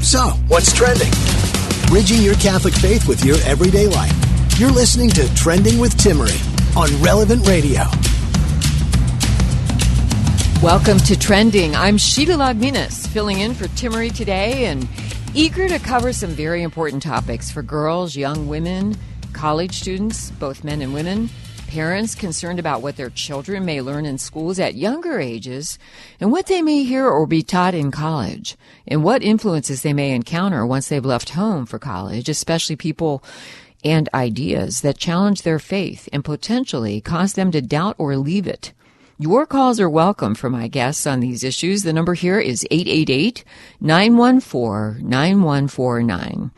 So, what's trending? Bridging your Catholic faith with your everyday life. You're listening to Trending with Timmery on Relevant Radio. Welcome to Trending. I'm Sheila Lagminas, filling in for Timmery today and eager to cover some very important topics for girls, young women, college students, both men and women, parents concerned about what their children may learn in schools at younger ages and what they may hear or be taught in college, and what influences they may encounter once they've left home for college, especially people and ideas that challenge their faith and potentially cause them to doubt or leave it. Your calls are welcome for my guests on these issues. The number here is 888-914-9149.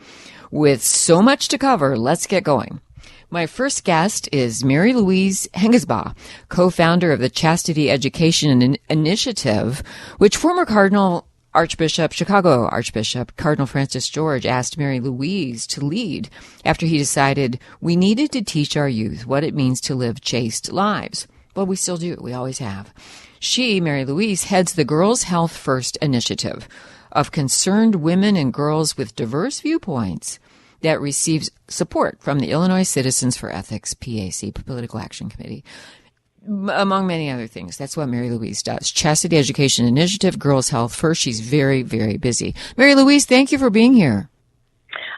With so much to cover, let's get going. My first guest is Mary Louise Hengesbaugh, co-founder of the Chastity Education Initiative, which former Chicago Archbishop Cardinal Francis George asked Mary Louise to lead after he decided we needed to teach our youth what it means to live chaste lives. Well, we still do. We always have. She, Mary Louise, heads the Girls Health First initiative of concerned women and girls with diverse viewpoints that receives support from the Illinois Citizens for Ethics, PAC, Political Action Committee, among many other things. That's what Mary Louise does. Chastity Education Initiative, Girls Health First. She's very, very busy. Mary Louise, thank you for being here.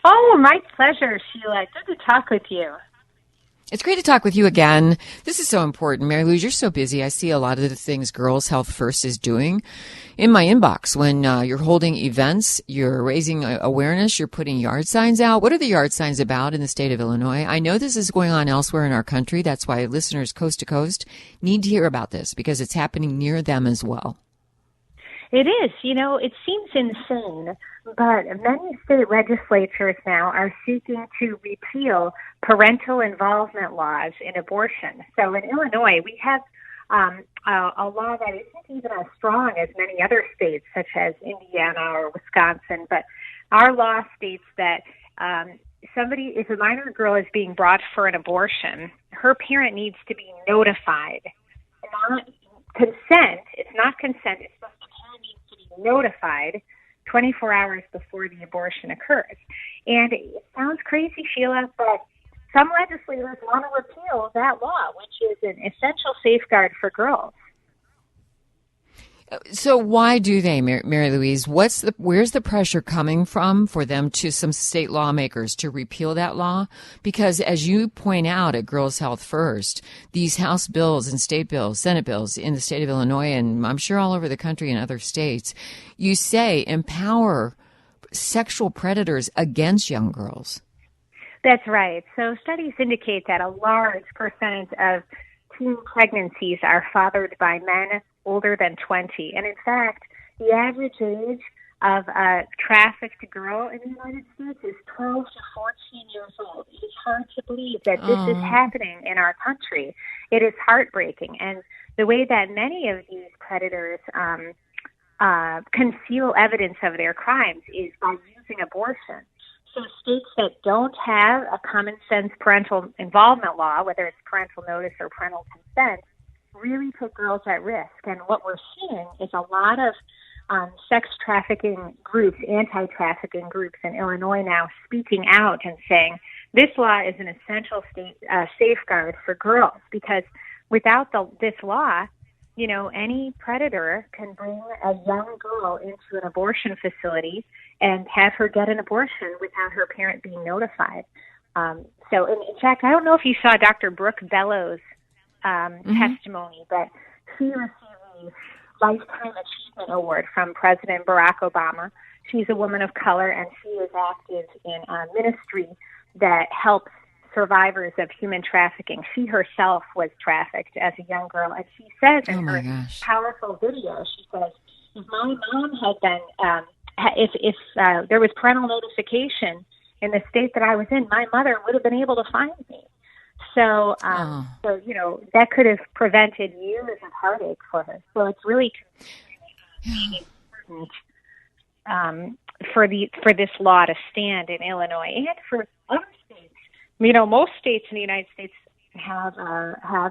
Oh, my pleasure, Sheila. Good to talk with you. It's great to talk with you again. This is so important. Mary Louise, you're so busy. I see a lot of the things Girls Health First is doing in my inbox. When you're holding events, you're raising awareness, you're putting yard signs out. What are the yard signs about in the state of Illinois? I know this is going on elsewhere in our country. That's why listeners coast to coast need to hear about this, because it's happening near them as well. It is. You know, it seems insane, but many state legislatures now are seeking to repeal parental involvement laws in abortion. So in Illinois, we have a law that isn't even as strong as many other states, such as Indiana or Wisconsin, but our law states that if a minor girl is being brought for an abortion, her parent needs to be notified. Not consent. It's not consent. It's just the parent needs to be notified 24 hours before the abortion occurs. And it sounds crazy, Sheila, but some legislators want to repeal that law, which is an essential safeguard for girls. So why do they, Mary Louise? Where's the pressure coming from for them to some state lawmakers to repeal that law? Because as you point out at Girls Health First, these House bills and state bills, Senate bills in the state of Illinois, and I'm sure all over the country and other states, you say empower sexual predators against young girls. That's right. So studies indicate that a large percentage of teen pregnancies are fathered by men older than 20. And in fact, the average age of a trafficked girl in the United States is 12 to 14 years old. It is hard to believe that this is happening in our country. It is heartbreaking. And the way that many of these predators conceal evidence of their crimes is by using abortion. So states that don't have a common sense parental involvement law, whether it's parental notice or parental consent, really put girls at risk. And what we're seeing is a lot of sex trafficking groups, anti-trafficking groups in Illinois now speaking out and saying this law is an essential state safeguard for girls, because without this law, you know, any predator can bring a young girl into an abortion facility and have her get an abortion without her parent being notified. So in fact, I don't know if you saw Dr. Brooke Bellows' testimony, but she received the Lifetime Achievement Award from President Barack Obama. She's a woman of color, and she is active in a ministry that helps survivors of human trafficking. She herself was trafficked as a young girl, and she says in her powerful video, she says, if my mom had been, if there was parental notification in the state that I was in, my mother would have been able to find me. So, you know, that could have prevented years of heartache for her. So it's really important for this law to stand in Illinois and for other states. You know, most states in the United States have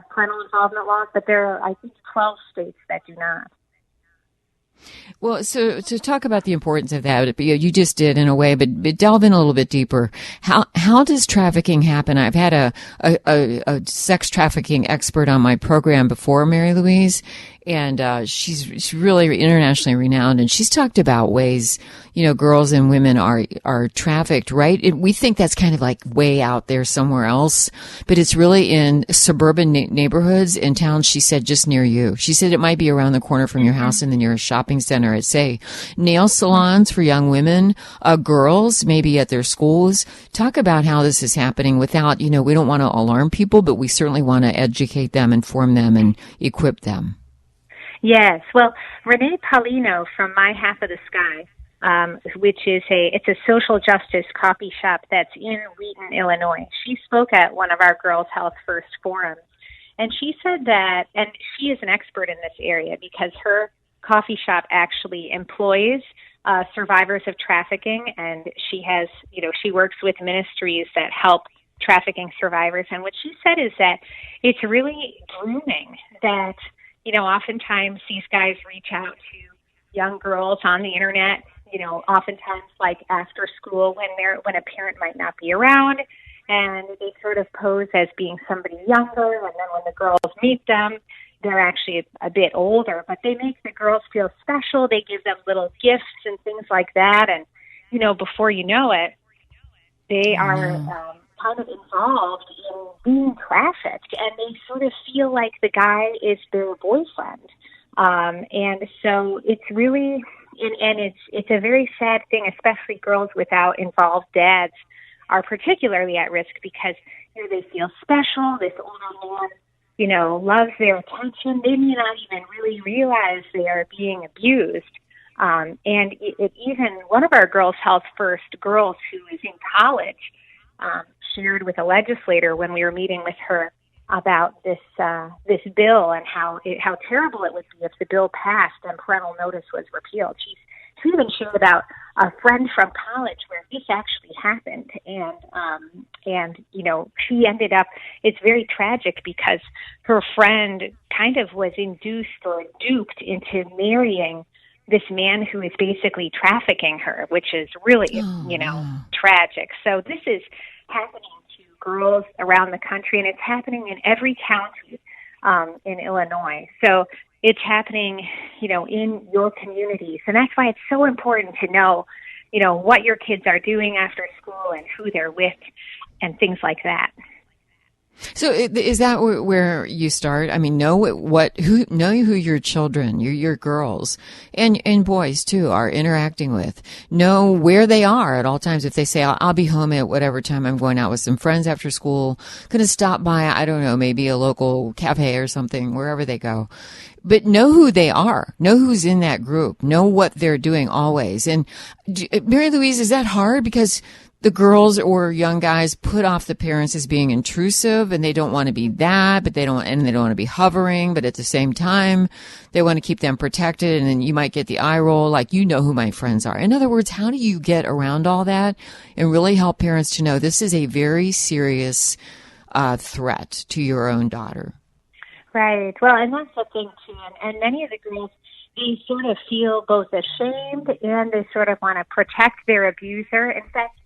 parental involvement laws, but there are, I think, 12 states that do not. Well, so to talk about the importance of that, you just did in a way, but delve in a little bit deeper. How does trafficking happen? I've had a sex trafficking expert on my program before, Mary Louise, and she's really internationally renowned, and she's talked about ways, girls and women are trafficked, right? We think that's kind of like way out there somewhere else, but it's really in suburban neighborhoods in towns, she said, just near you. She said it might be around the corner from your house in the nearest shopping center at, say, nail salons for young women, girls, maybe at their schools. Talk about how this is happening without, we don't want to alarm people, but we certainly want to educate them, inform them, and equip them. Yes. Well, Renee Paulino from My Half of the Sky, which is it's a social justice coffee shop that's in Wheaton, Illinois. She spoke at one of our Girls Health First forums, and she said that, and she is an expert in this area because her coffee shop actually employs survivors of trafficking, and she has, she works with ministries that help trafficking survivors. And what she said is that it's really grooming that, oftentimes these guys reach out to young girls on the internet, oftentimes like after school when a parent might not be around, and they sort of pose as being somebody younger, and then when the girls meet them, they're actually a bit older, but they make the girls feel special. They give them little gifts and things like that, and, before you know it, they are kind of involved in being trafficked, and they sort of feel like the guy is their boyfriend. And so it's really, and it's a very sad thing, especially girls without involved dads are particularly at risk because they feel special. This older man, loves their attention. They may not even really realize they are being abused. And it even one of our Girls Health First girls who is in college shared with a legislator when we were meeting with her about this bill and how terrible it would be if the bill passed and parental notice was repealed. She even shared about a friend from college where this actually happened, and she ended up. It's very tragic because her friend kind of was induced or duped into marrying this man who is basically trafficking her, which is really tragic. So this is happening to girls around the country, and it's happening in every county in Illinois. So it's happening, in your communities. And that's why it's so important to know, what your kids are doing after school and who they're with and things like that. So is that where you start? I mean, know who your children, your girls and boys too are interacting with. Know where they are at all times. If they say, I'll be home at whatever time, I'm going out with some friends after school, going to stop by, I don't know, maybe a local cafe or something, wherever they go. But know who they are. Know who's in that group. Know what they're doing always. And Mary Louise, is that hard? Because the girls or young guys put off the parents as being intrusive, and they don't want to be that, but they don't want to be hovering, but at the same time, they want to keep them protected, and then you might get the eye roll, like, who my friends are. In other words, how do you get around all that and really help parents to know this is a very serious threat to your own daughter? Right. Well, and that's the thing, too, and many of the girls, they sort of feel both ashamed and they sort of want to protect their abuser. In fact,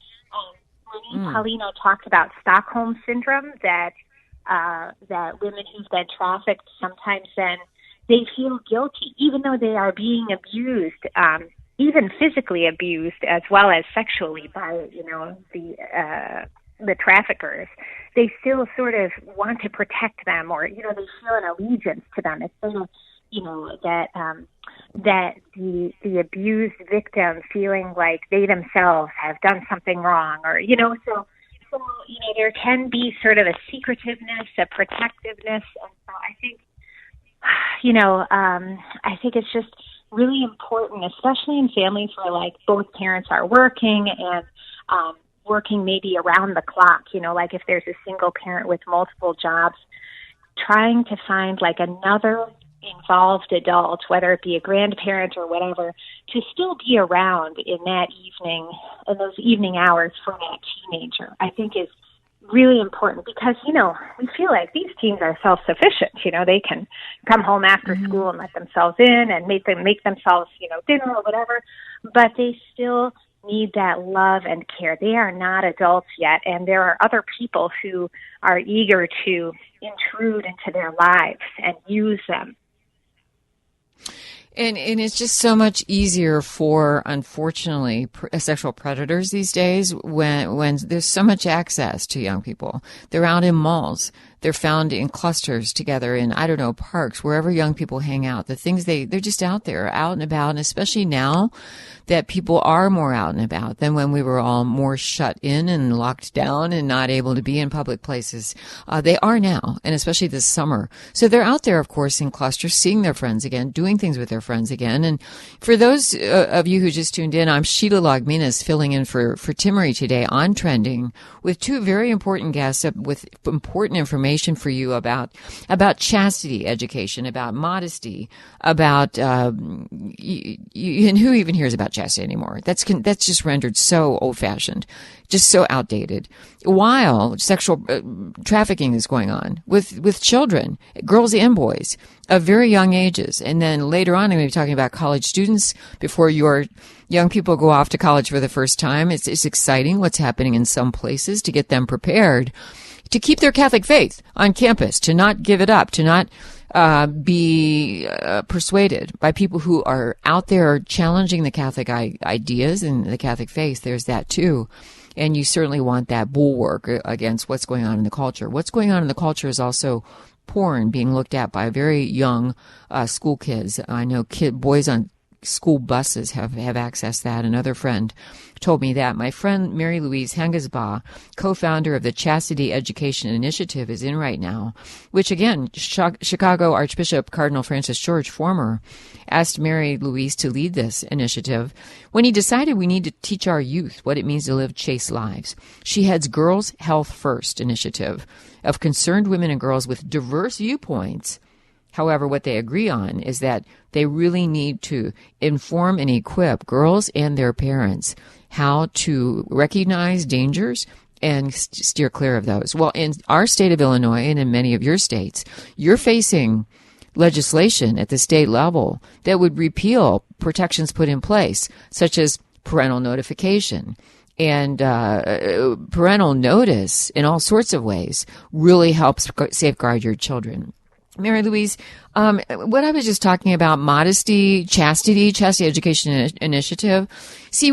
Paulino talked about Stockholm Syndrome, that women who've been trafficked sometimes then they feel guilty, even though they are being abused, even physically abused as well as sexually by the traffickers. They still sort of want to protect them, or they feel an allegiance to them. It's sort of that the abused victim feeling like they themselves have done something wrong, or so there can be sort of a secretiveness, a protectiveness, and so I think I think it's just really important, especially in families where like both parents are working and working maybe around the clock. Like if there's a single parent with multiple jobs, trying to find like another involved adult, whether it be a grandparent or whatever, to still be around in that evening, in those evening hours for that teenager, I think is really important because, we feel like these teens are self-sufficient. They can come home after school and let themselves in and make themselves, dinner or whatever, but they still need that love and care. They are not adults yet, and there are other people who are eager to intrude into their lives and use them. And it's just so much easier for, unfortunately, sexual predators these days when there's so much access to young people. They're out in malls. They're found in clusters together in, parks, wherever young people hang out. The things they're just out there, out and about, and especially now that people are more out and about than when we were all more shut in and locked down and not able to be in public places. They are now, and especially this summer. So they're out there, of course, in clusters, seeing their friends again, doing things with their friends again. And for those of you who just tuned in, I'm Sheila Lagminas, filling in for Timmery today on Trending with two very important guests with important information for you about chastity education, about modesty, about and who even hears about chastity anymore? That's just rendered so old-fashioned, just so outdated. While sexual trafficking is going on with children, girls and boys of very young ages, and then later on, I'm going to be talking about college students before your young people go off to college for the first time. It's exciting what's happening in some places to get them prepared to keep their Catholic faith on campus, to not give it up, to not be persuaded by people who are out there challenging the Catholic ideas and the Catholic faith. There's that too. And you certainly want that bulwark against what's going on in the culture. What's going on in the culture is also porn being looked at by very young school kids. I know boys on school buses have accessed that. Another friend told me that. My friend Mary Louise Hengesbaugh, co-founder of the Chastity Education Initiative, is in right now, which again, Chicago Archbishop Cardinal Francis George, former, asked Mary Louise to lead this initiative when he decided we need to teach our youth what it means to live chaste lives. She heads Girls Health First initiative of concerned women and girls with diverse viewpoints. However, what they agree on is that they really need to inform and equip girls and their parents how to recognize dangers and steer clear of those. Well, in our state of Illinois and in many of your states, you're facing legislation at the state level that would repeal protections put in place, such as parental notification. And parental notice in all sorts of ways really helps safeguard your children. Mary Louise, what I was just talking about, modesty, chastity education initiative. See,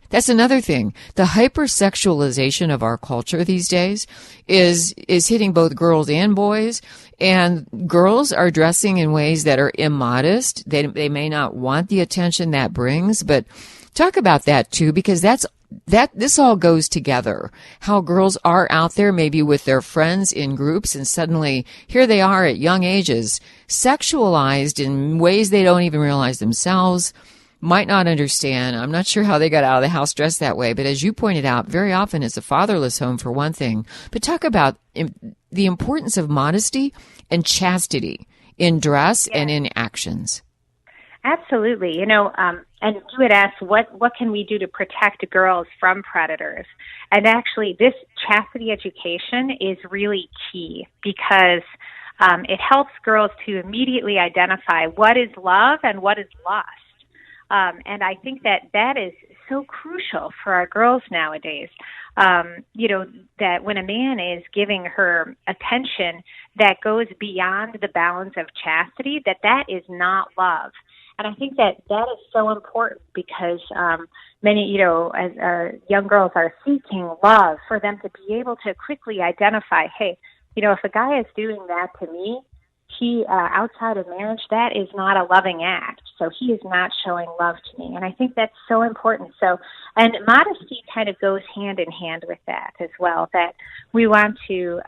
that's another thing. The hypersexualization of our culture these days is hitting both girls and boys. And girls are dressing in ways that are immodest. They may not want the attention that brings, but talk about that too, because this all goes together. How girls are out there maybe with their friends in groups, and suddenly here they are at young ages, sexualized in ways they don't even realize themselves, might not understand. I'm not sure how they got out of the house dressed that way, but as you pointed out, very often it's a fatherless home for one thing. But talk about the importance of modesty and chastity in dress and in actions. Absolutely. And you had asked, what can we do to protect girls from predators? And actually, this chastity education is really key because it helps girls to immediately identify what is love and what is lust. And I think that is so crucial for our girls nowadays. That when a man is giving her attention that goes beyond the bounds of chastity, that is not love. And I think that is so important because many, as young girls are seeking love, for them to be able to quickly identify, hey, if a guy is doing that to me, he outside of marriage, that is not a loving act. So he is not showing love to me. And I think that's so important. So, and modesty kind of goes hand in hand with that as well, that we want to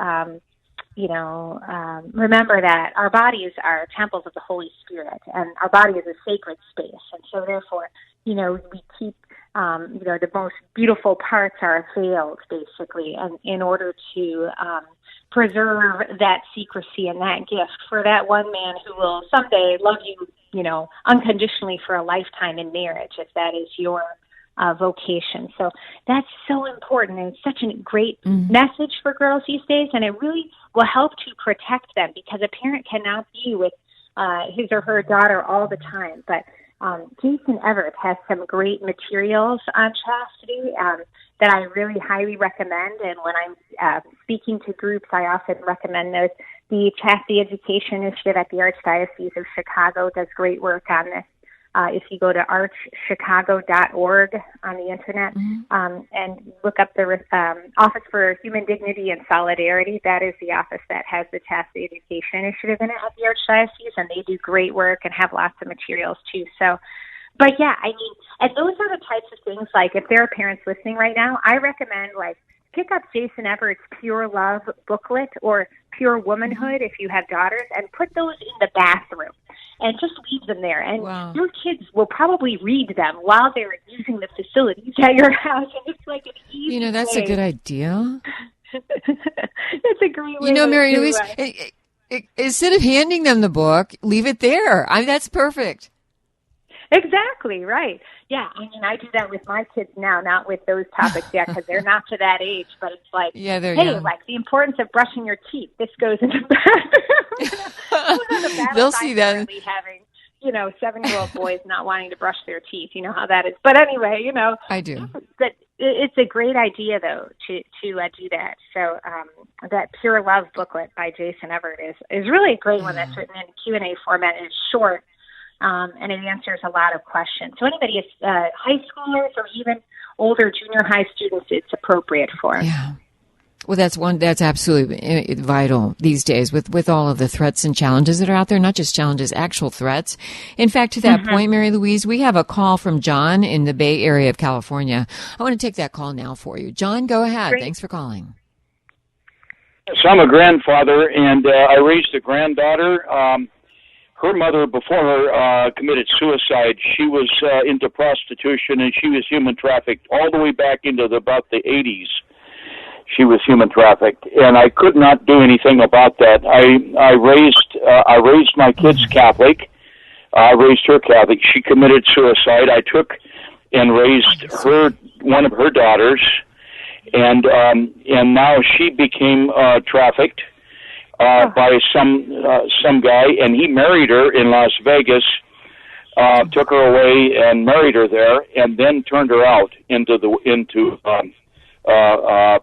remember that our bodies are temples of the Holy Spirit, and our body is a sacred space. And so therefore, we keep, the most beautiful parts are veiled, basically, and in order to preserve that secrecy and that gift for that one man who will someday love you, unconditionally for a lifetime in marriage, if that is your vocation. So that's so important, and it's such a great message for girls these days, and it really will help to protect them, because a parent cannot be with his or her daughter all the time. But Jason Everett has some great materials on chastity that I really highly recommend, and when I'm speaking to groups, I often recommend those. The Chastity Education Initiative at the Archdiocese of Chicago does great work on this. If you go to archchicago.org on the internet and look up the Office for Human Dignity and Solidarity, that is the office that has the Chastity Education Initiative in it at the Archdiocese, and they do great work and have lots of materials too. So, but yeah, I mean, and those are the types of things, like if there are parents listening right now, I recommend pick up Jason Everett's Pure Love booklet or Pure Womanhood if you have daughters, and put those in the bathroom and just leave them there. And your kids will probably read them while they're using the facilities at your house. And it's like an easy that's way. a good idea. It's a great way. Mary Louise, instead of handing them the book, leave it there. That's perfect. Exactly, right. Yeah, I mean, I do that with my kids now, not with those topics yet, because they're not to that age, but it's like, like the importance of brushing your teeth. This goes into the They'll see that. Having, 7-year-old boys not wanting to brush their teeth. You know how that is. But anyway, I do. But it's a great idea, though, to do that. So that Pure Love booklet by Jason Everett is really a great one that's written in Q&A format, and it's short. And it answers a lot of questions. So anybody, high schoolers or even older junior high students, it's appropriate for. Yeah. Well, that's absolutely vital these days with all of the threats and challenges that are out there, not just challenges, actual threats. In fact, to that point, Mary Louise, we have a call from John in the Bay Area of California. I want to take that call now for you. John, go ahead. Great. Thanks for calling. So I'm a grandfather, and I raised a granddaughter. Her mother, before her, committed suicide. She was into prostitution, and she was human trafficked all the way back into about the 80s. She was human trafficked, and I could not do anything about that. I raised my kids Catholic. I raised her Catholic. She committed suicide. I took and raised one of her daughters, and now she became trafficked by some guy, and he married her in Las Vegas, took her away and married her there, and then turned her out into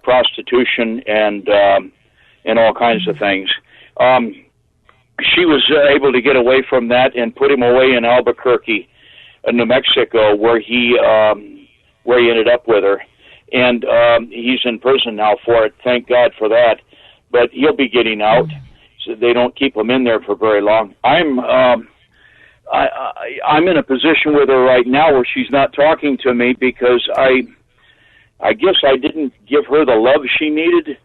prostitution and all kinds of things. She was able to get away from that and put him away in Albuquerque, New Mexico, where he ended up with her, and he's in prison now for it. Thank God for that. But he'll be getting out, so they don't keep him in there for very long. I'm in a position with her right now where she's not talking to me because I guess I didn't give her the love she needed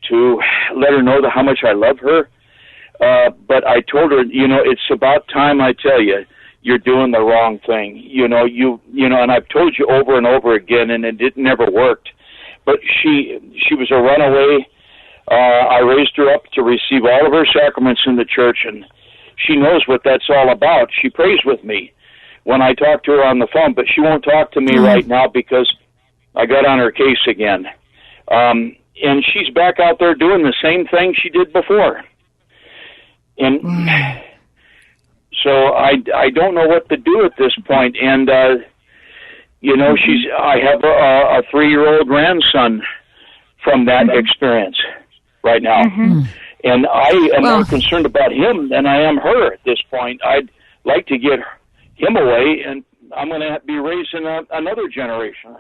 to let her know how much I love her. But I told her, it's about time I tell you, you're doing the wrong thing. And I've told you over and over again, and it never worked. But she was a runaway. I raised her up to receive all of her sacraments in the church, and she knows what that's all about. She prays with me when I talk to her on the phone, but she won't talk to me right now because I got on her case again. And she's back out there doing the same thing she did before. And so I don't know what to do at this point. And, I have a 3-year-old grandson from that experience right now. And I am more concerned about him than I am her at this point. I'd like to get him away, and I'm going to be raising another generation.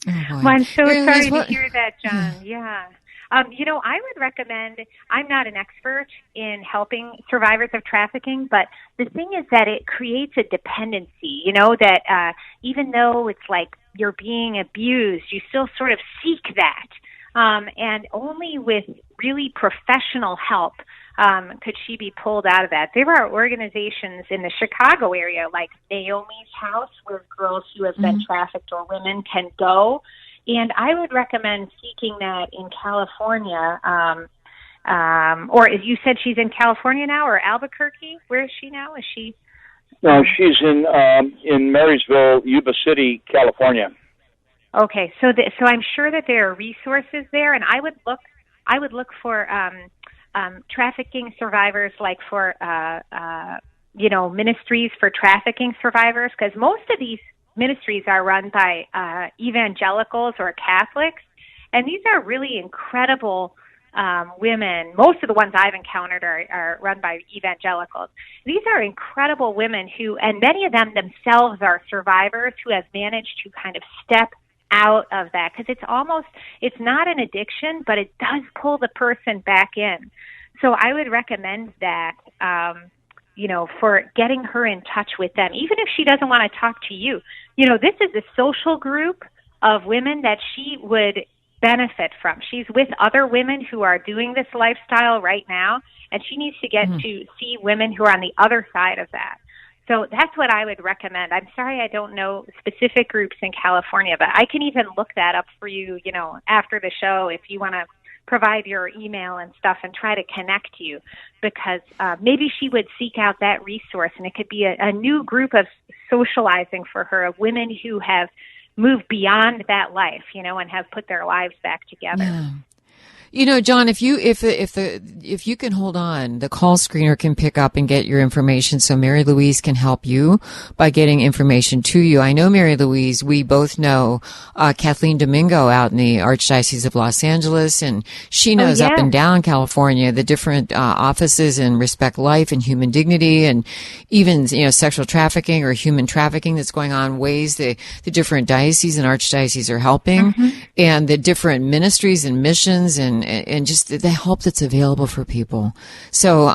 Well, I'm so sorry to hear that, John. Yeah. I would recommend, I'm not an expert in helping survivors of trafficking, but the thing is that it creates a dependency, that even though it's like you're being abused, you still sort of seek that. And only with really professional help could she be pulled out of that. There are organizations in the Chicago area like Naomi's House where girls who have been trafficked or women can go. And I would recommend seeking that in California. Or as you said, she's in California now, or Albuquerque. Where is she now? Is she No, she's in Marysville, Yuba City, California. Okay, so I'm sure that there are resources there, and I would look for trafficking survivors, like for ministries for trafficking survivors, because most of these ministries are run by evangelicals or Catholics, and these are really incredible women. Most of the ones I've encountered are run by evangelicals. These are incredible women and many of them themselves are survivors who have managed to kind of step out of that, because it's not an addiction, but it does pull the person back in. So I would recommend that, for getting her in touch with them, even if she doesn't want to talk to you. This is a social group of women that she would benefit from. She's with other women who are doing this lifestyle right now, and she needs to get to see women who are on the other side of that. So that's what I would recommend. I'm sorry I don't know specific groups in California, but I can even look that up for you, after the show, if you want to provide your email and stuff and try to connect you, because maybe she would seek out that resource, and it could be a new group of socializing for her, of women who have moved beyond that life, and have put their lives back together. Yeah. John, if you can hold on, the call screener can pick up and get your information, so Mary Louise can help you by getting information to you. I know Mary Louise. We both know Kathleen Domingo out in the Archdiocese of Los Angeles, and she knows up and down California the different offices in Respect Life and Human Dignity, and even sexual trafficking or human trafficking that's going on. Ways the different dioceses and archdioceses are helping, and the different ministries and missions and just the help that's available for people. So,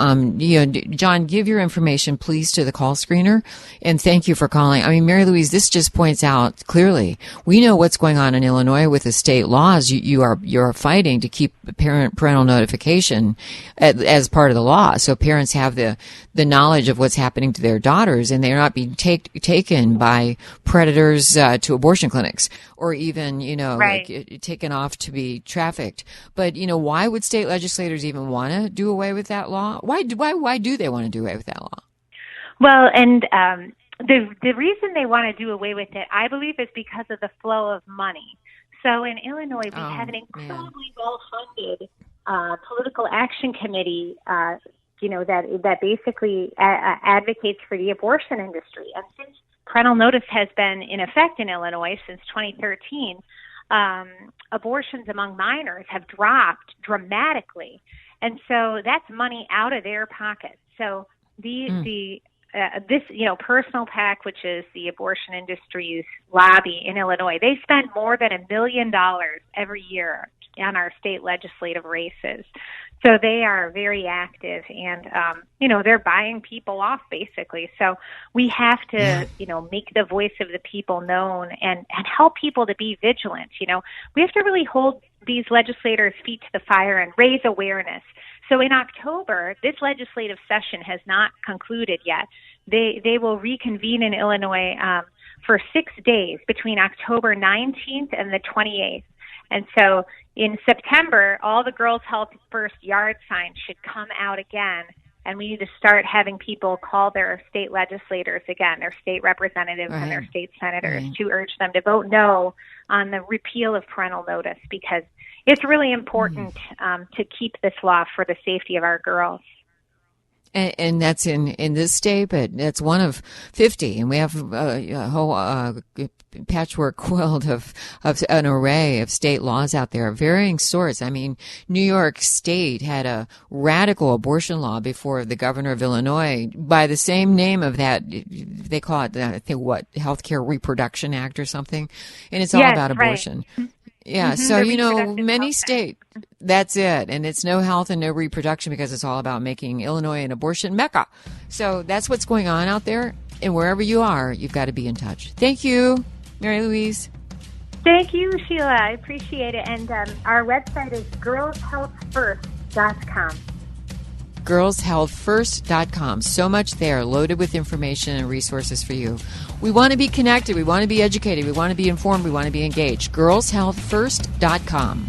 John, give your information, please, to the call screener, and thank you for calling. I mean, Mary Louise, this just points out clearly, we know what's going on in Illinois with the state laws. You're fighting to keep parental notification as part of the law, so parents have the knowledge of what's happening to their daughters, and they're not being taken by predators to abortion clinics, or even like, taken off to be trafficked. But why would state legislators even want to do away with that law? Why do they want to do away with that law? Well, and the reason they want to do away with it, I believe, is because of the flow of money. So in Illinois, we have an incredibly well-funded political action committee, that basically advocates for the abortion industry. And since parental notice has been in effect in Illinois since 2013, abortions among minors have dropped dramatically, and so that's money out of their pockets. So this Personal PAC, which is the abortion industry's lobby in Illinois, they spend more than $1 million every year on our state legislative races. So they are very active, and they're buying people off, basically. So we have to make the voice of the people known and help people to be vigilant. We have to really hold these legislators' feet to the fire and raise awareness. So in October, this legislative session has not concluded yet. They will reconvene in Illinois for 6 days between October 19th and the 28th. And so in September, all the Girls Health First yard signs should come out again, and we need to start having people call their state legislators again, their state representatives and their state senators, to urge them to vote no on the repeal of parental notice, because it's really important to keep this law for the safety of our girls. And that's in this state, but that's one of 50, and we have a whole patchwork quilt of an array of state laws out there of varying sorts. I mean, New York State had a radical abortion law before the governor of Illinois, by the same name of that. They call it, I think, Healthcare Reproduction Act or something, and it's all about abortion. Right. Yeah, so, many states, that's it. And it's no health and no reproduction, because it's all about making Illinois an abortion mecca. So that's what's going on out there. And wherever you are, you've got to be in touch. Thank you, Mary Louise. Thank you, Sheila. I appreciate it. And our website is girlshealthfirst.com. girlshealthfirst.com. So much there, loaded with information and resources for you. We want to be connected. We want to be educated. We want to be informed. We want to be engaged. girlshealthfirst.com.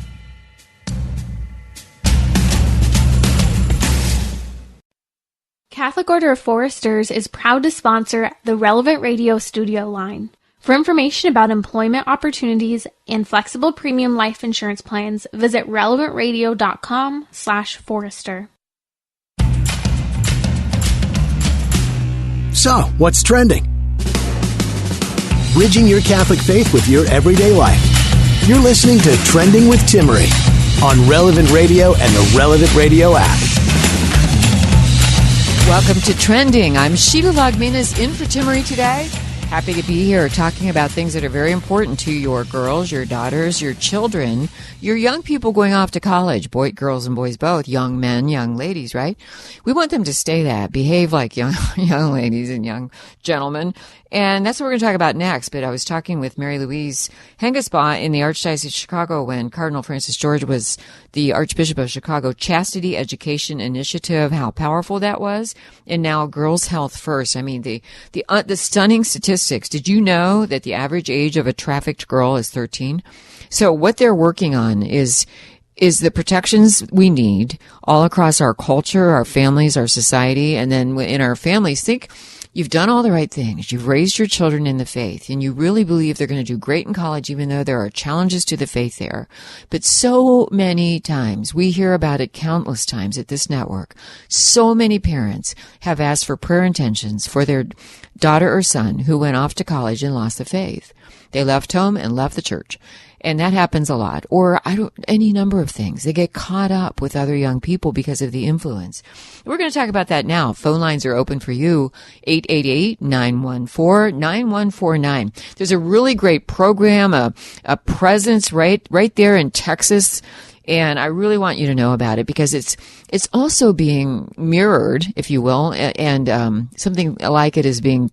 Catholic Order of Foresters is proud to sponsor the Relevant Radio Studio line. For information about employment opportunities and flexible premium life insurance plans, visit relevantradio.com/Forester. So, what's trending? Bridging your Catholic faith with your everyday life. You're listening to Trending with Timmery on Relevant Radio and the Relevant Radio app. Welcome to Trending. I'm Sheila Lagminas in for Timmery today. Happy to be here talking about things that are very important to your girls, your daughters, your children, your young people going off to college, girls and boys both, young men, young ladies, right? We want them to stay that, behave like young ladies and young gentlemen. And that's what we're going to talk about next. But I was talking with Mary Louise Hengesbaugh in the Archdiocese of Chicago when Cardinal Francis George was the Archbishop of Chicago. Chastity Education Initiative, how powerful that was. And now Girls Health First. I mean, the stunning statistics. Did you know that the average age of a trafficked girl is 13? So what they're working on is the protections we need all across our culture, our families, our society, and then in our families. Think you've done all the right things. You've raised your children in the faith, and you really believe they're going to do great in college, even though there are challenges to the faith there. But so many times, we hear about it countless times at this network, so many parents have asked for prayer intentions for their daughter or son who went off to college and lost the faith. They left home and left the church. And that happens a lot. Or any number of things. They get caught up with other young people because of the influence. We're going to talk about that now. Phone lines are open for you. 888-914-9149. There's a really great program, a presence right there in Texas. And I really want you to know about it because it's also being mirrored, if you will, and something like it is being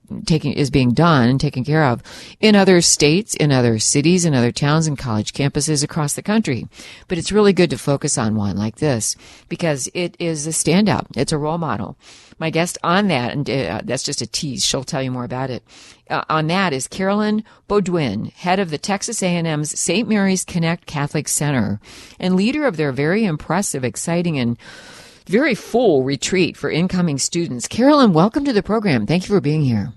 done and taken care of in other states, in other cities, in other towns, and college campuses across the country. But it's really good to focus on one like this because it is a standout. It's a role model. My guest on that, and that's just a tease. She'll tell you more about it. On that is Carolyn Beaudoin, head of the Texas A&M's St. Mary's Connect Catholic Center and leader of their very impressive, exciting, and very full retreat for incoming students. Carolyn, welcome to the program. Thank you for being here.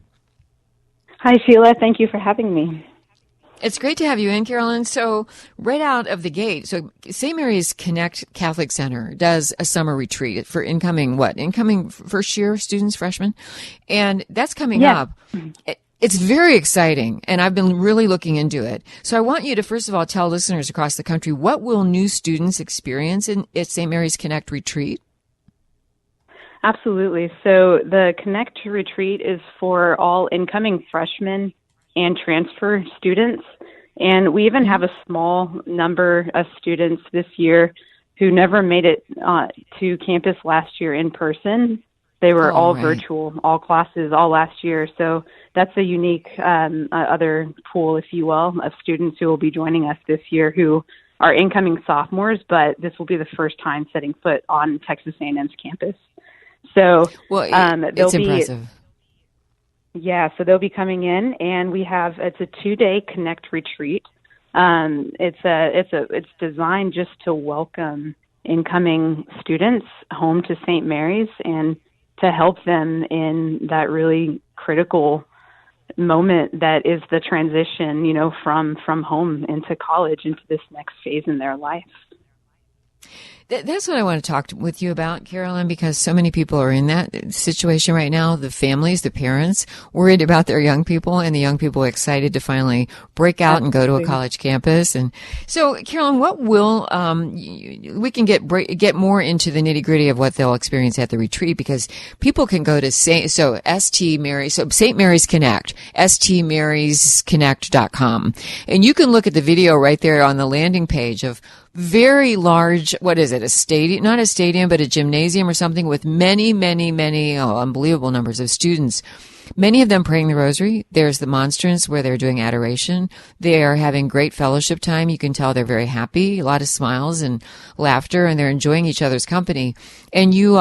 Hi, Sheila. Thank you for having me. It's great to have you in, Carolyn. So right out of the gate, so St. Mary's Connect Catholic Center does a summer retreat for incoming first year students, freshmen? And that's coming up. It's very exciting, and I've been really looking into it. So I want you to, first of all, tell listeners across the country, what will new students experience at St. Mary's Connect Retreat? Absolutely. So the Connect Retreat is for all incoming freshmen and transfer students. And we even have a small number of students this year who never made it to campus last year in person. They were all virtual, all classes, all last year. So that's a unique other pool, if you will, of students who will be joining us this year who are incoming sophomores, but this will be the first time setting foot on Texas A&M's campus. So it's impressive. Yeah, so they'll be coming in, and it's a 2-day Connect retreat. It's designed just to welcome incoming students home to St. Mary's and to help them in that really critical moment that is the transition, from home into college into this next phase in their life. That's what I want to talk with you about, Carolyn, because so many people are in that situation right now. The families, the parents, worried about their young people, and the young people excited to finally break out and go to a college campus. And so, Carolyn, what will we can get more into the nitty gritty of what they'll experience at the retreat, because people can go to St. Mary's Connect, stmarysconnect.com, and you can look at the video right there on the landing page of very large, what is it, a stadium, not a stadium, but a gymnasium or something with many, many, many, unbelievable numbers of students. Many of them praying the rosary. There's the monstrance where they're doing adoration. They are having great fellowship time. You can tell they're very happy, a lot of smiles and laughter, and they're enjoying each other's company. And you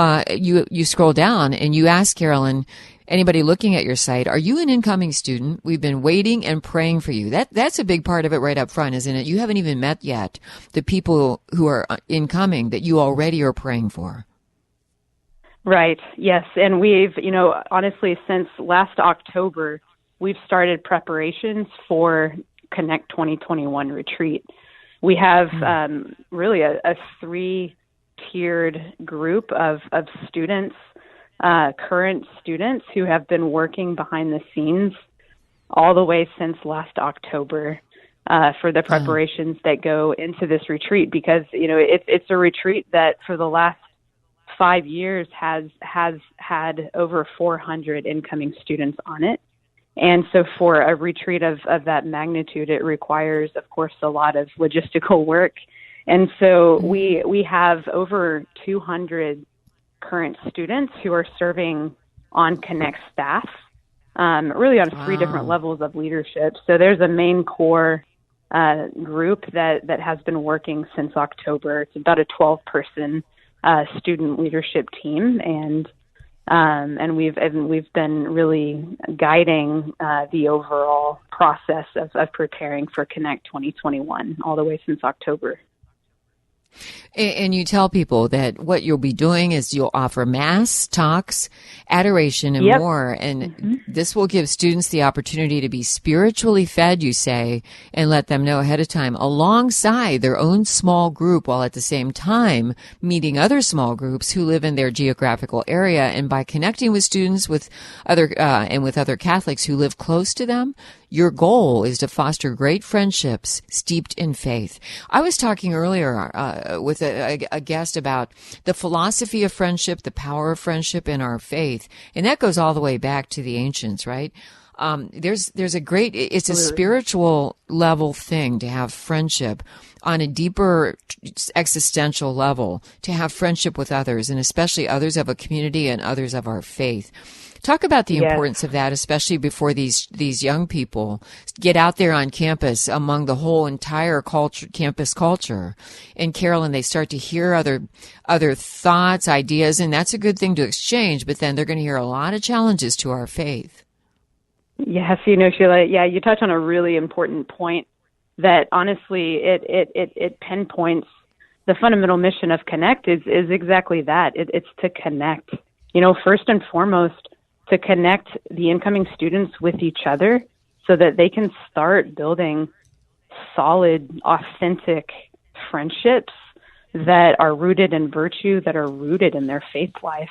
scroll down and you ask Carolyn, anybody looking at your site, are you an incoming student? We've been waiting and praying for you. That's a big part of it right up front, isn't it? You haven't even met yet the people who are incoming that you already are praying for. Right. Yes. And we've, honestly, since last October, we've started preparations for Connect 2021 retreat. We have really a three-tiered group of students, current students who have been working behind the scenes all the way since last October for the preparations that go into this retreat, because, it's a retreat that for the last 5 years has had over 400 incoming students on it. And so for a retreat of that magnitude, it requires, of course, a lot of logistical work. And so we have over 200 current students who are serving on Connect staff, really on three different levels of leadership. So there's a main core group that has been working since October. It's about a 12-person student leadership team, and we've been really guiding the overall process of preparing for Connect 2021 all the way since October. And you tell people that what you'll be doing is you'll offer mass, talks, adoration, and more. And this will give students the opportunity to be spiritually fed, you say, and let them know ahead of time, alongside their own small group, while at the same time meeting other small groups who live in their geographical area. And by connecting with students with other Catholics who live close to them, your goal is to foster great friendships steeped in faith. I was talking earlier with a guest about the philosophy of friendship, the power of friendship in our faith, and that goes all the way back to the ancients, right? It's a spiritual level thing to have friendship on a deeper existential level, to have friendship with others, and especially others of a community and others of our faith. Talk about the importance of that, especially before these young people get out there on campus among the whole entire campus culture. And Carolyn, they start to hear other thoughts, ideas, and that's a good thing to exchange, but then they're going to hear a lot of challenges to our faith. Yes, Sheila, you touch on a really important point that honestly it pinpoints the fundamental mission of Connect is exactly that. It's to connect, first and foremost, to connect the incoming students with each other so that they can start building solid, authentic friendships that are rooted in virtue, that are rooted in their faith life.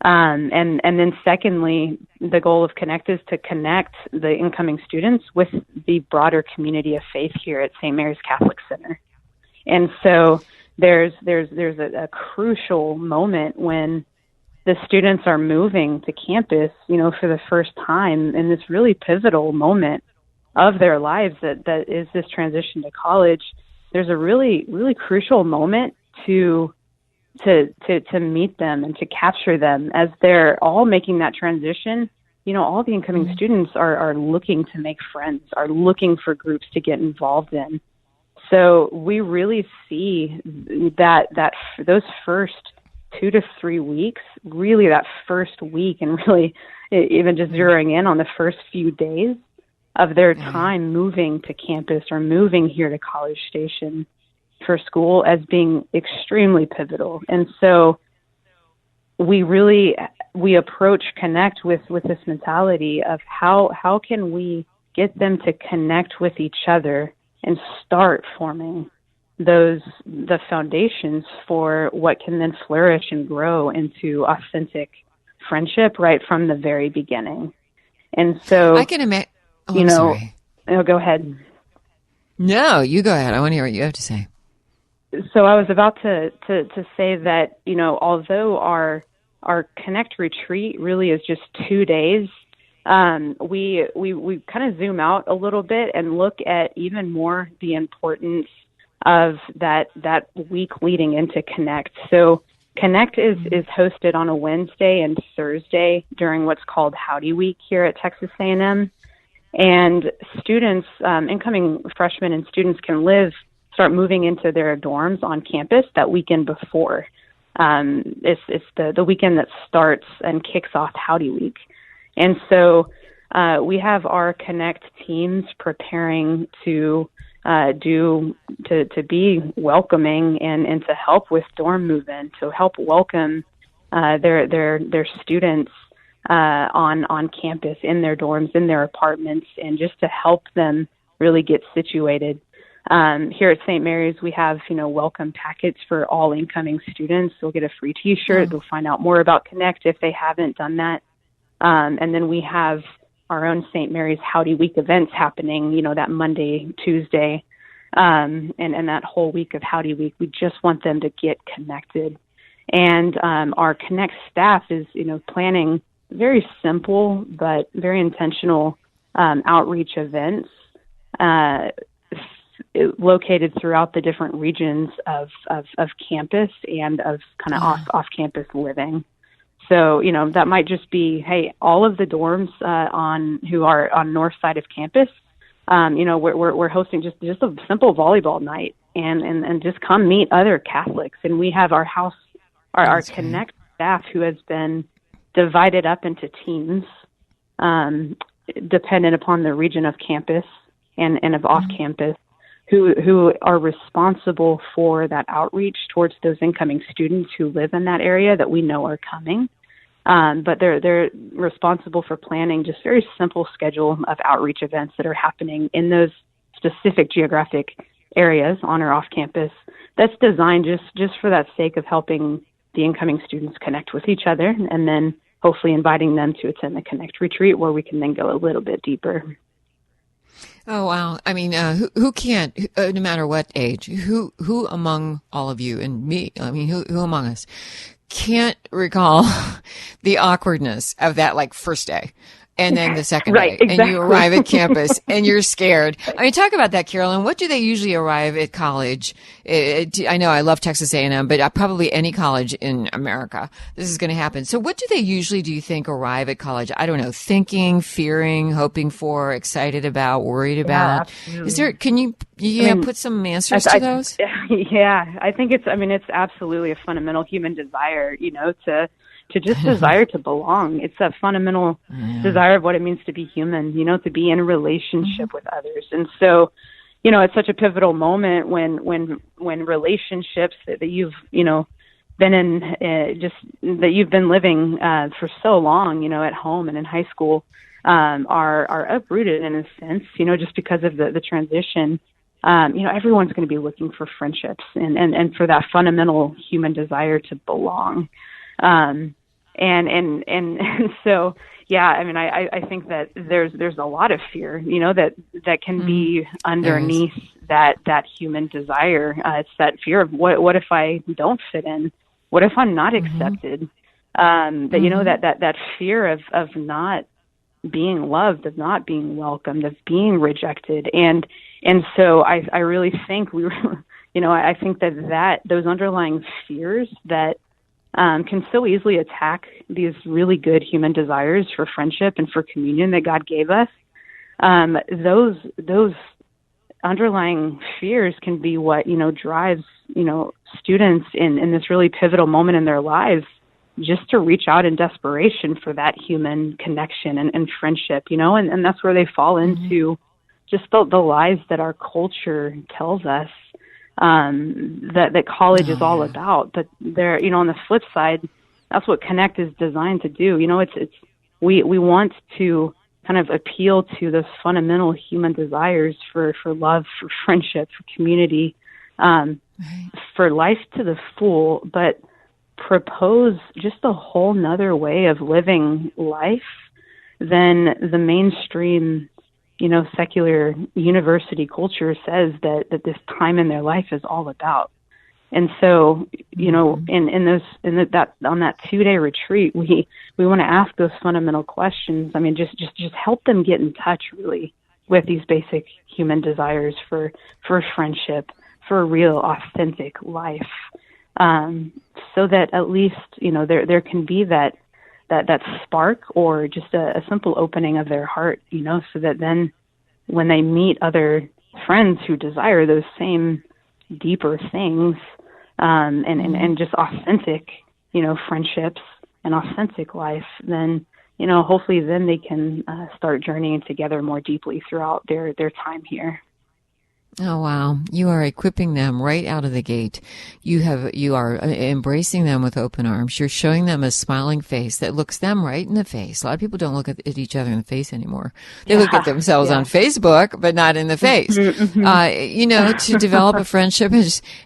And then secondly, the goal of Connect is to connect the incoming students with the broader community of faith here at St. Mary's Catholic Center. And so there's a crucial moment when the students are moving to campus, for the first time in this really pivotal moment of their lives that is this transition to college. There's a really, really crucial moment to meet them and to capture them as they're all making that transition. All the incoming students are looking to make friends, are looking for groups to get involved in. So we really see that those first 2 to 3 weeks, really that first week, and really even just zeroing in on the first few days of their time moving to campus or moving here to College Station for school as being extremely pivotal. And so we approach Connect with this mentality of how can we get them to connect with each other and start forming the foundations for what can then flourish and grow into authentic friendship right from the very beginning. And so I can imagine. Sorry. Go ahead. No, you go ahead. I want to hear what you have to say. So I was about to say that, although our Connect retreat really is just 2 days, we kind of zoom out a little bit and look at even more the importance of that week leading into Connect. So Connect is hosted on a Wednesday and Thursday during what's called Howdy Week here at Texas A&M. And students, incoming freshmen and students can start moving into their dorms on campus that weekend before. It's the weekend that starts and kicks off Howdy Week. And so we have our Connect teams preparing to be welcoming and to help with dorm move-in, to help welcome their students on campus, in their dorms, in their apartments, and just to help them really get situated. Here at St. Mary's, we have, welcome packets for all incoming students. They'll get a free T-shirt. They'll find out more about Connect if they haven't done that. And then we have our own St. Mary's Howdy Week events happening, that Monday, Tuesday, and that whole week of Howdy Week. We just want them to get connected. And our Connect staff is, planning very simple but very intentional outreach events located throughout the different regions of campus and of kind of off-campus living. So, that might just be, hey, all of the dorms who are on north side of campus, we're hosting just a simple volleyball night and just come meet other Catholics. And we have our Connect staff who has been divided up into teams dependent upon the region of campus and of off-campus, who are responsible for that outreach towards those incoming students who live in that area that we know are coming. But they're responsible for planning just very simple schedule of outreach events that are happening in those specific geographic areas on or off campus. That's designed just for that sake of helping the incoming students connect with each other, and then hopefully inviting them to attend the Connect retreat where we can then go a little bit deeper. Oh, wow. I mean, who can't, no matter what age, who among all of you and me, who among us can't recall the awkwardness of that first day and then the second right, day, exactly. and you arrive at campus and you're scared. I mean, talk about that, Carolyn. What do they usually arrive at college? I know I love Texas A&M, but probably any college in America, this is going to happen. So what do they usually, do you think, arrive at college? I don't know, thinking, fearing, hoping for, excited about, worried about? Is there, can you put some answers to those? Yeah, I think it's absolutely a fundamental human desire, to just desire to belong. It's a fundamental desire of what it means to be human, to be in a relationship with others. And so, it's such a pivotal moment when relationships that you've, been in, that you've been living for so long, at home and in high school, are uprooted in a sense, just because of the transition. Everyone's going to be looking for friendships and for that fundamental human desire to belong. And so, yeah, I think that there's a lot of fear, that can be underneath that human desire. It's that fear of what if I don't fit in? What if I'm not accepted? That fear of not being loved, of not being welcomed, of being rejected. And so I really think I think that those underlying fears that can so easily attack these really good human desires for friendship and for communion that God gave us. Those underlying fears can be what, drives, students in this really pivotal moment in their lives just to reach out in desperation for that human connection and friendship, and that's where they fall into just the lies that our culture tells us that college is all about. But there, on the flip side, that's what Connect is designed to do. We want to kind of appeal to those fundamental human desires for love, for friendship, for community, for life to the full, but propose just a whole nother way of living life than the mainstream secular university culture says that this time in their life is all about. And so, on that 2-day retreat, we want to ask those fundamental questions. Just help them get in touch really with these basic human desires for friendship, for real authentic life. So that at least, there can be that spark or just a simple opening of their heart, so that then when they meet other friends who desire those same deeper things, and just authentic, friendships and authentic life, then, hopefully then they can start journeying together more deeply throughout their time here. Oh, wow. You are equipping them right out of the gate. You are embracing them with open arms. You're showing them a smiling face that looks them right in the face. A lot of people don't look at each other in the face anymore. They look at themselves on Facebook, but not in the face. To develop a friendship,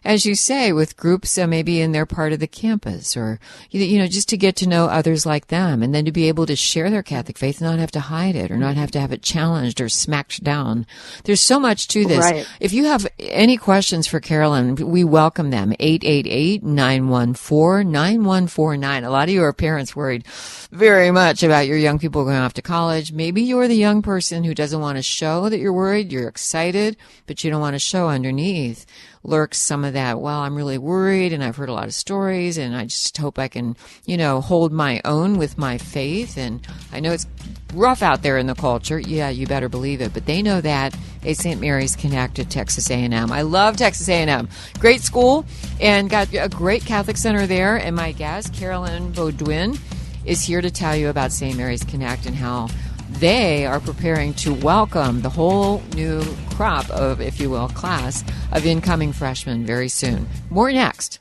as you say, with groups maybe in their part of the campus, or, just to get to know others like them, and then to be able to share their Catholic faith and not have to hide it or not have to have it challenged or smacked down. There's so much to this. Right. If you have any questions for Carolyn, we welcome them. 888-914-9149. A lot of you are parents worried very much about your young people going off to college. Maybe you're the young person who doesn't want to show that you're worried. You're excited, but you don't want to show. Underneath lurks some of that, well, I'm really worried and I've heard a lot of stories and I just hope I can, hold my own with my faith. And I know it's rough out there in the culture. Yeah, you better believe it. But they know that at St. Mary's Connect at Texas A&M. I love Texas A&M. Great school and got a great Catholic center there. And my guest, Carolyn Beaudoin, is here to tell you about St. Mary's Connect and how they are preparing to welcome the whole new crop of, if you will, class of incoming freshmen very soon. More next.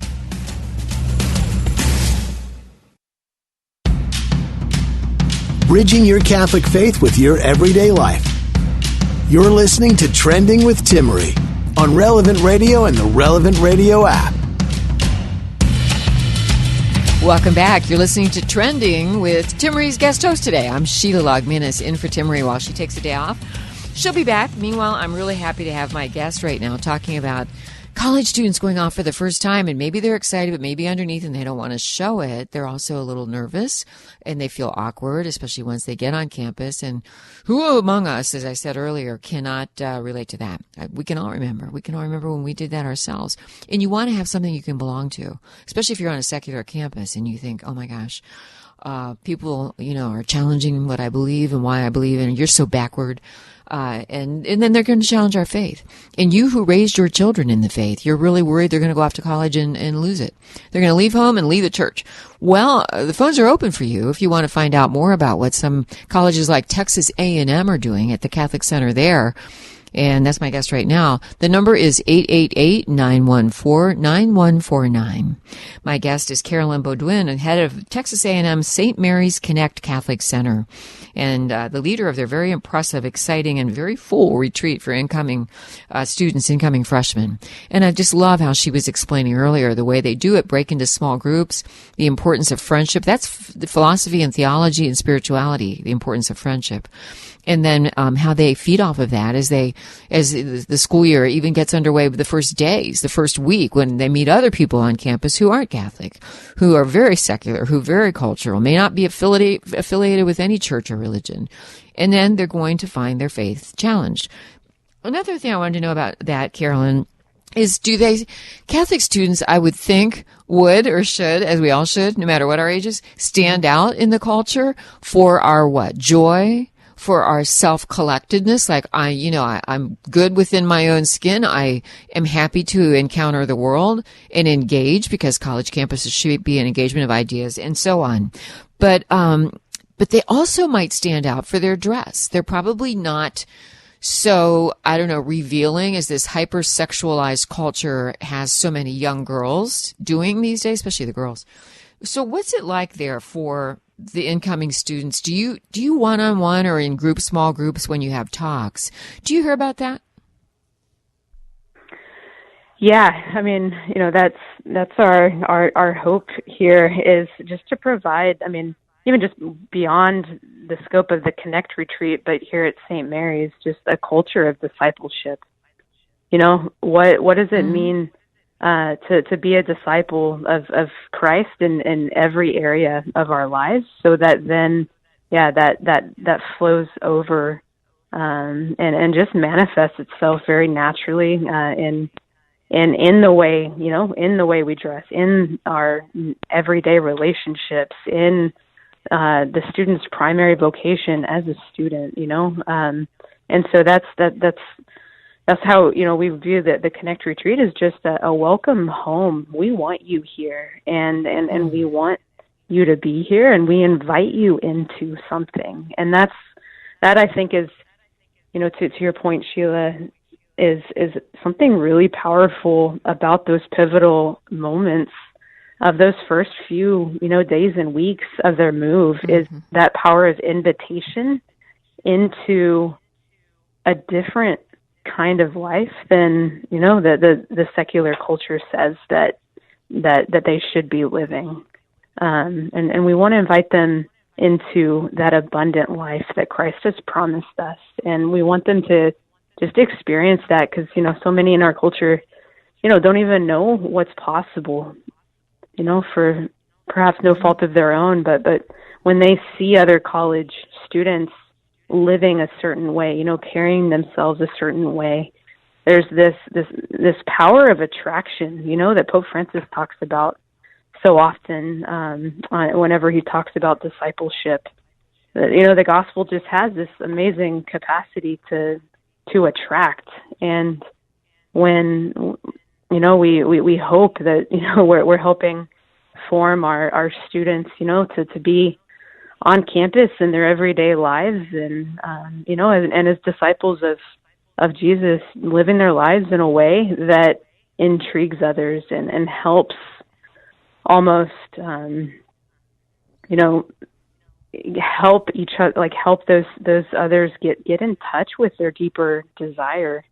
Bridging your Catholic faith with your everyday life. You're listening to Trending with Timmery on Relevant Radio and the Relevant Radio app. Welcome back. You're listening to Trending with Timmery's guest host today. I'm Sheila Logminas, in for Timmery while she takes a day off. She'll be back. Meanwhile, I'm really happy to have my guest right now talking about college students going off for the first time, and maybe they're excited, but maybe underneath and they don't want to show it. They're also a little nervous and they feel awkward, especially once they get on campus. And who among us, as I said earlier, cannot relate to that? We can all remember. We can all remember when we did that ourselves. And you want to have something you can belong to, especially if you're on a secular campus and you think, oh my gosh, people, are challenging what I believe and why I believe, and you're so backward. And then they're going to challenge our faith. And you who raised your children in the faith, you're really worried they're going to go off to college and lose it. They're going to leave home and leave the church. Well, the phones are open for you if you want to find out more about what some colleges like Texas A&M are doing at the Catholic Center there. And that's my guest right now. The number is 888-914-9149. My guest is Carolyn Beaudoin, head of Texas A&M St. Mary's Connect Catholic Center, and the leader of their very impressive, exciting, and very full retreat for incoming students, incoming freshmen. And I just love how she was explaining earlier the way they do it, break into small groups, the importance of friendship. That's the philosophy and theology and spirituality, the importance of friendship. And then how they feed off of that as the school year even gets underway with the first days, the first week, when they meet other people on campus who aren't Catholic, who are very secular, who are very cultural, may not be affiliated with any church or religion. And then they're going to find their faith challenged. Another thing I wanted to know about that, Carolyn, is Catholic students, I would think, would or should, as we all should, no matter what our ages, stand out in the culture for our what? Joy? For our self-collectedness, like I'm good within my own skin. I am happy to encounter the world and engage, because college campuses should be an engagement of ideas and so on. But they also might stand out for their dress. They're probably not so, revealing as this hyper-sexualized culture has so many young girls doing these days, especially the girls. So what's it like there for the incoming students? Do you one-on-one or in small groups when you have talks? Do you hear about that? Yeah, I mean, that's our hope here, is just to provide, even just beyond the scope of the Connect retreat, but here at St. Mary's, just a culture of discipleship. What does it mean to be a disciple of Christ in every area of our lives, so that then, that flows over and just manifests itself very naturally in the way, in the way we dress, in our everyday relationships, in the student's primary vocation as a student, and so that's how, we view the Connect retreat as just a welcome home. We want you here, and we want you to be here, and we invite you into something. And that I think is, to your point, Sheila, is something really powerful about those pivotal moments of those first few, days and weeks of their move, is that power of invitation into a different kind of life than, the secular culture says that they should be living. And we want to invite them into that abundant life that Christ has promised us. And we want them to just experience that, because, so many in our culture, don't even know what's possible, for perhaps no fault of their own, but when they see other college students living a certain way, carrying themselves a certain way, there's this power of attraction, that Pope Francis talks about so often whenever he talks about discipleship. The gospel just has this amazing capacity to attract. And when, we hope that, we're helping form our students, to be on campus in their everyday lives, and, and as disciples of Jesus, living their lives in a way that intrigues others and helps almost, help each other, like help those others get in touch with their deeper desire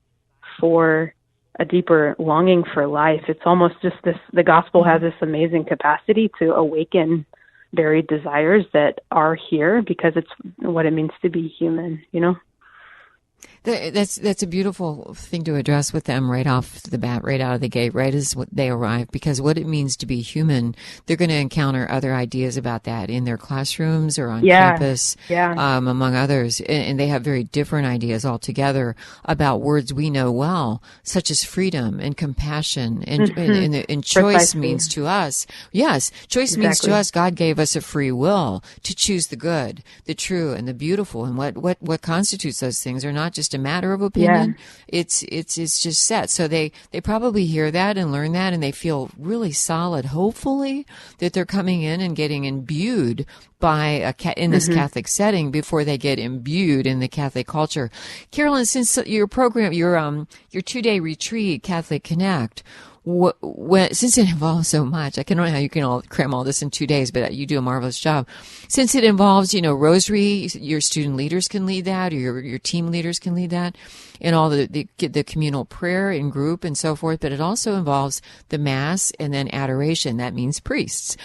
for a deeper longing for life. It's almost just the gospel has this amazing capacity to awaken buried desires that are here, because it's what it means to be human, That's a beautiful thing to address with them right off the bat, right out of the gate, right as they arrive, because what it means to be human, they're going to encounter other ideas about that in their classrooms or on campus, among others, and they have very different ideas altogether about words we know well, such as freedom and compassion, and choice means to us. Yes, choice means to us. God gave us a free will to choose the good, the true, and the beautiful, and what constitutes those things are not just a matter of opinion. It's just set. So they probably hear that and learn that, and they feel really solid, hopefully, that they're coming in and getting imbued by in this Catholic setting before they get imbued in the Catholic culture. Carolyn, since your program, your 2-day retreat, Catholic Connect, since it involves so much, I don't know how you can all cram all this in 2 days, but you do a marvelous job. Since it involves, rosary, your student leaders can lead that, or your team leaders can lead that, and all the communal prayer in group and so forth. But it also involves the Mass and then adoration. That means priests.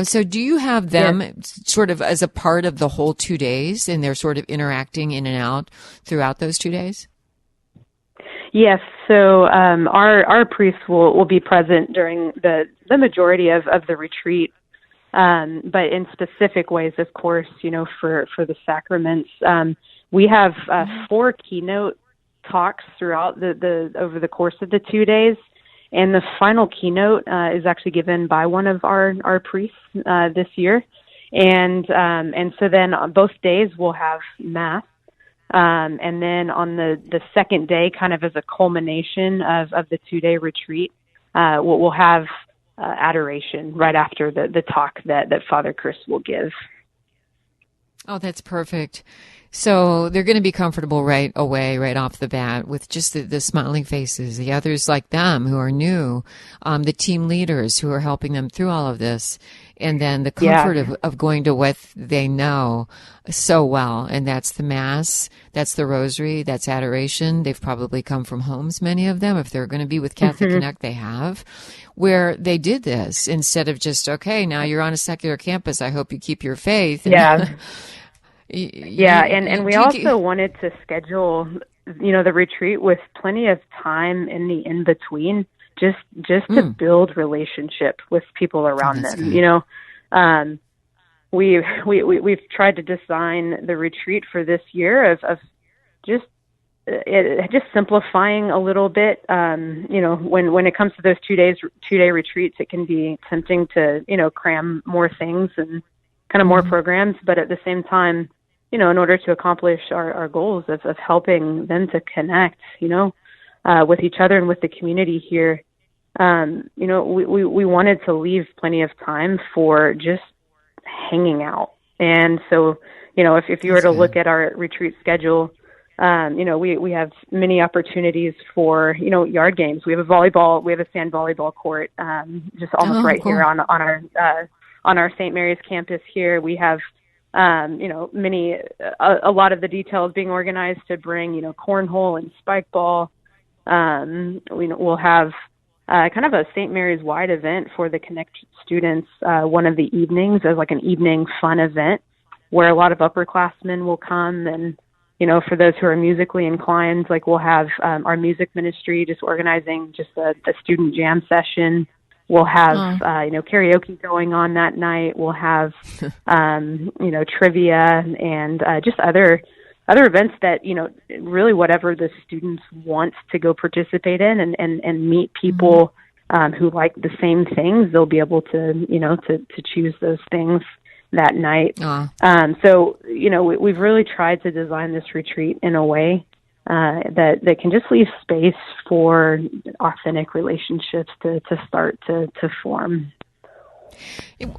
So do you have them sort of as a part of the whole 2 days, and they're sort of interacting in and out throughout those 2 days? Yes, so our priests will be present during the majority of the retreat, but in specific ways, of course, for the sacraments. We have 4 keynote talks throughout over the course of the 2 days, and the final keynote is actually given by one of our priests this year, and so then on both days we'll have Mass. And then on the second day, kind of as a culmination of the 2-day retreat, we'll have adoration right after the talk that Father Chris will give. Oh, that's perfect. So they're going to be comfortable right away, right off the bat, with just the smiling faces, the others like them who are new, the team leaders who are helping them through all of this, and then the comfort of going to what they know so well, and that's the Mass, that's the Rosary, that's adoration. They've probably come from homes, many of them. If they're going to be with Catholic Connect, they have, where they did this instead of just, okay, now you're on a secular campus, I hope you keep your faith. And and we also wanted to schedule, the retreat with plenty of time in the in-between, just to build relationship with people around them. Good. We've tried to design the retreat for this year of just simplifying a little bit. When it comes to those 2-day retreats, it can be tempting to cram more things and kind of more programs, but at the same time, in order to accomplish our goals of helping them to connect, with each other and with the community here, we wanted to leave plenty of time for just hanging out. And so, if you were to look at our retreat schedule, we have many opportunities for, yard games. We have a sand volleyball court, just almost right cool. here on our St. Mary's campus here. We have, a lot of the details being organized to bring, cornhole and spike ball. We'll have kind of a St. Mary's wide event for the Connect students one of the evenings as like an evening fun event where a lot of upperclassmen will come. And, for those who are musically inclined, like we'll have our music ministry just organizing just a student jam session. We'll have, karaoke going on that night. We'll have, trivia and just other events that, really whatever the students want to go participate in and meet people who like the same things, they'll be able to, to choose those things that night. So, we've really tried to design this retreat in a way that can just leave space for authentic relationships to start to form.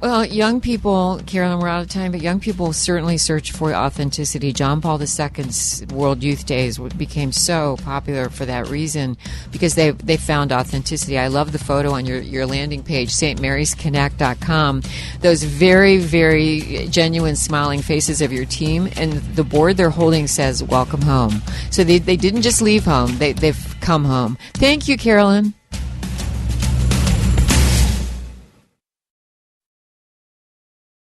Well, young people, Carolyn, we're out of time, but young people certainly search for authenticity. John Paul II's World Youth Days became so popular for that reason, because they found authenticity. I love the photo on your landing page, stmarysconnect.com. Those very, very genuine smiling faces of your team, and the board they're holding says, welcome home. So they didn't just leave home, they've come home. Thank you, Carolyn.